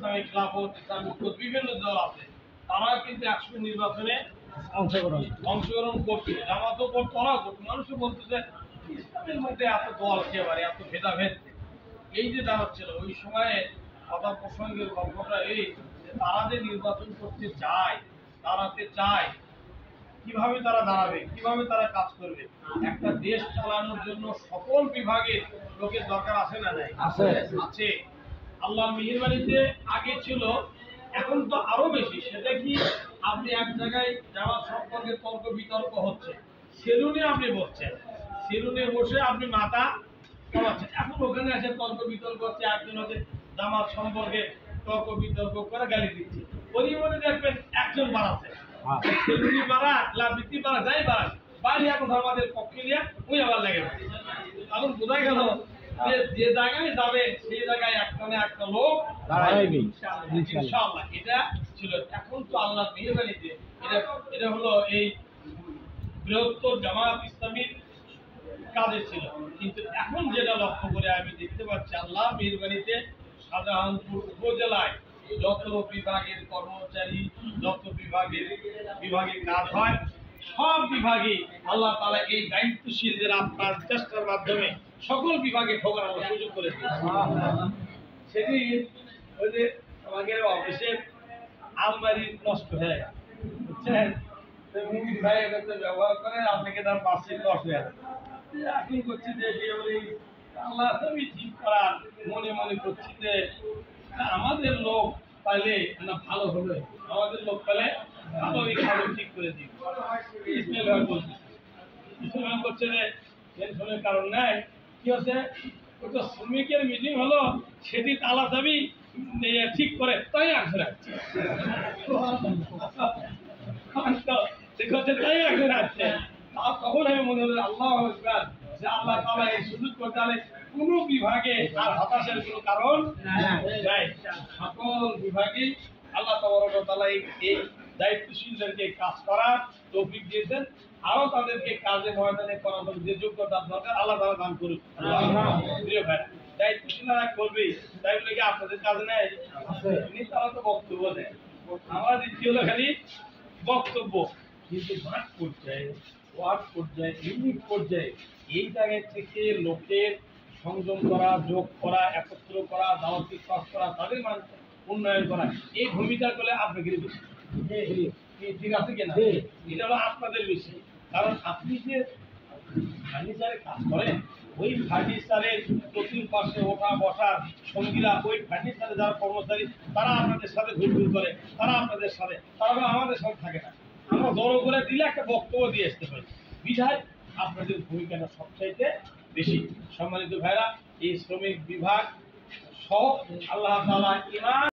Islamic খেলাফত, Islamic বিভিন্ন দল আছে, তারা কিন্তু একসময় নির্বাচনে অংশগ্রহণ করছে, জামাতও করতো, ওরাও করতো। মানুষও বলতো যে ইসলামের মধ্যে এত দল একেবারে এত ভেদাভেদ। এই যে দাঁড়াচ্ছিল ওই সময়ে কথা প্রসঙ্গের গল্পটা এই যে তারা যে নির্বাচন করতে চায়, দাঁড়াতে চায়, কিভাবে তারা দাঁড়াবে, কিভাবে তারা কাজ করবে। একটা দেশ চালানোর জন্য সকল বিভাগের লোকের দরকার আছে না নাই? আছে। আল্লাহর মেহেরবানিতে আগে ছিল, এখন তো আরো বেশি। সেটা কি, আপনি এক জায়গায় যাওয়ার সম্পর্কে তর্ক বিতর্ক হচ্ছে, সেলুনে আপনি বসছেন, সেলুনে বসে আপনি মাথা কমাচ্ছেন, এখন ওখানে এসে তর্ক বিতর্ক হচ্ছে, একজন হচ্ছে জামাত সম্পর্কে তর্ক বিতর্ক করে গালি দিচ্ছে, ওই মনে দেখবেন একজন বাড়াচ্ছে, সেলুনি বাড়া, লাভিতি বাড়া, যাই বাড়া, বাইরে এখন আমাদের পক্ষে নিয়ে ওই আবার লেগে যাচ্ছে। এখন বোঝা গেল যে জায়গায় যাবে সেই জায়গায় একটা না একটা লোক ইনশাআল্লাহ। এটা ছিল। এখন তো আল্লাহ মেহেরবানিতে এটা হলো এই বৃহত্তর জামাত ইসলামীর কাজে ছিল। কিন্তু এখন যেটা লক্ষ্য করে আমি দেখতে পাচ্ছি, আল্লাহ মেহেরবানিতে শাহজাহানপুর উপজেলায় যত বিভাগের কর্মচারী, যত বিভাগে কাজ হয়, সব বিভাগে আল্লাহ তাআলা এই দায়িত্বশীলদের আপনার চেষ্টার মাধ্যমে সকল বিভাগে ঢোকানোর সুযোগ করে দিয়েছে। সেদিন ওই যে আমাদের অফিসের আলমারি নষ্ট হয়ে গেছে, বুঝছেন, মুমিন ভাই এটা ব্যবহার করে, আপনাকে তার পাশে নষ্ট হয়ে গেছে। এখন করছি যে আল্লাহ তুমি ঠিক করার মনে মনে করছি যে আমাদের লোক পাইলে না ভালো হবে, আমাদের লোক পাইলে ভালোই ভালো ঠিক করে দিই। করছে যে টেনশনের কারণ নাই। কি হচ্ছে, ওই তো শ্রমিকের মিটিং হলো, সেটি তালা চাবি ঠিক করে তাই আসবে রাখছে, তাই আসবে রাখছে। তখন আমি মনে হলো আল্লাহ যে আল্লাহ তাআলা এই সুযোগ করতে হলে কোন বিভাগে আর হতাশার কোন কারণ নাই। সকল বিভাগে আল্লাহ তাআলা এই দায়িত্বশীলদেরকে কাজ করার তৌফিক দিয়েছেন, আরো তাদেরকে কাজে ময়দানে করার যে যোগ্যতা দরকার আল্লাহ তাআলা দান করুন। প্রিয় ভাই, দায়িত্বশীলরা করবে, তাই বলে কি আপনাদের কাজে নেই? তারা তো বক্তব্য দেয়, আমরা দিচ্ছি হলো খালি বক্তব্য। কিন্তু মাঠ পর্যায়ে, ওয়ার্ড পর্যায়ে, ইউনিট পর্যায়ে এই জায়গায় থেকে লোকের সংযম করা, যোগ করা, একত্র করা, দাওয়াতি কাজ করা, তাদের উন্নয়ন করা, এই ভূমিকা করলে আপনাদের বেশি। ঠিক আছে কিনা? এটা হলো আপনাদের বেশি। কারণ আপনি যে ফার্নিচারে কাজ করেন, ওই ফার্নিচারের চতুর্পাশে ওঠা বসার সঙ্গীরা, ওই ফার্নিচারে যারা কর্মচারী, তারা আপনাদের সাথে ঘুরঘুর করে, তারা আপনাদের সাথে, তারা আমাদের সাথে থাকে না। আমরা জড়ো করে দিলে একটা বক্তব্য দিয়ে আসতে পারি, বিধায় আপনাদের ভূমিকাটা সবচাইতে বেশি। সম্মানিত ভাইরা, এই শ্রমিক বিভাগ সব আল্লাহ তাআলা ইমান